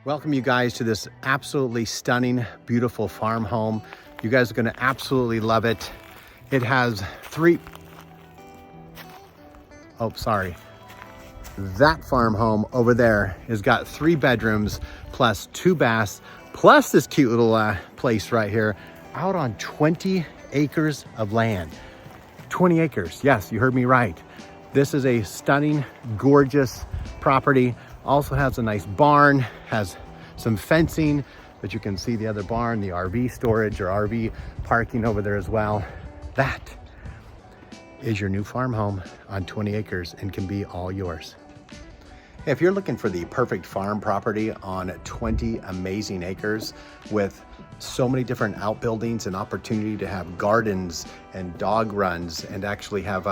Welcome you guys to this absolutely stunning, beautiful farm home. You guys are gonna absolutely love it. It has that farm home over there has got 3 bedrooms plus 2 baths, plus this cute little place right here out on 20 acres of land. 20 acres, yes, you heard me right. This is a stunning, gorgeous property. Also has a nice barn, has some fencing, but you can see the other barn, the RV storage or RV parking over there as well. That is your new farm home on 20 acres and can be all yours. If you're looking for the perfect farm property on 20 amazing acres with so many different outbuildings and opportunity to have gardens and dog runs and actually have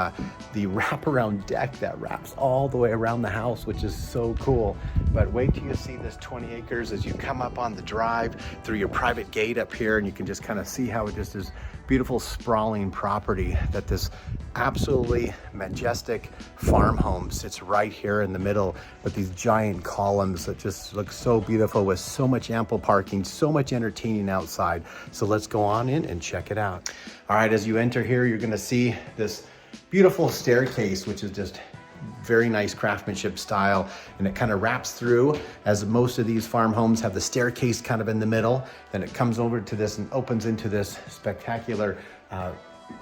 the wraparound deck that wraps all the way around the house, which is so cool. But wait till you see this 20 acres as you come up on the drive through your private gate up here, and you can just kind of see how it just is beautiful sprawling property that this absolutely majestic farm home sits right here in the middle with these giant columns that just look so beautiful with so much ample parking, so much entertaining outside. So let's go on in and check it out. All right, as you enter here, you're gonna see this beautiful staircase, which is just very nice craftsmanship style, and it kind of wraps through, as most of these farm homes have the staircase kind of in the middle. Then it comes over to this and opens into this spectacular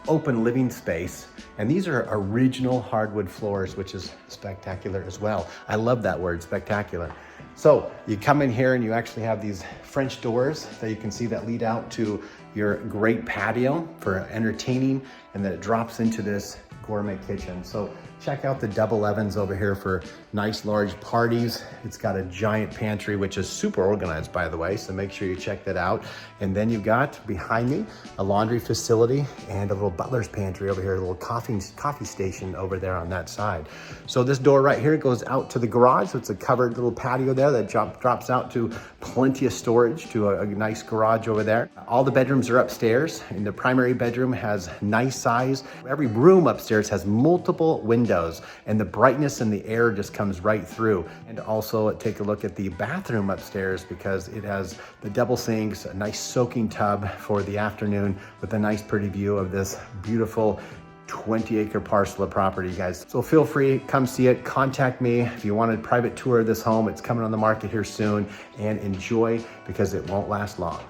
open living space. And these are original hardwood floors, which is spectacular as well. I love that word, spectacular. So you come in here and you actually have these French doors that you can see that lead out to your great patio for entertaining, and then it drops into this gourmet kitchen. So check out the double ovens over here for nice large parties. It's got a giant pantry, which is super organized, by the way, so make sure you check that out. And then you've got behind me a laundry facility and a little butler's pantry over here, a little coffee station over there on that side. So this door right here goes out to the garage. So it's a covered little patio there that drops out to plenty of storage to a nice garage over there. All the bedrooms are upstairs, and the primary bedroom has nice size. Every room upstairs has multiple windows, and the brightness and the air just comes right through. And also take a look at the bathroom upstairs, because it has the double sinks, a nice soaking tub for the afternoon with a nice pretty view of this beautiful 20-acre parcel of property, guys. So feel free, come see it, contact me if you want a private tour of this home. It's coming on the market here soon, and enjoy, because it won't last long.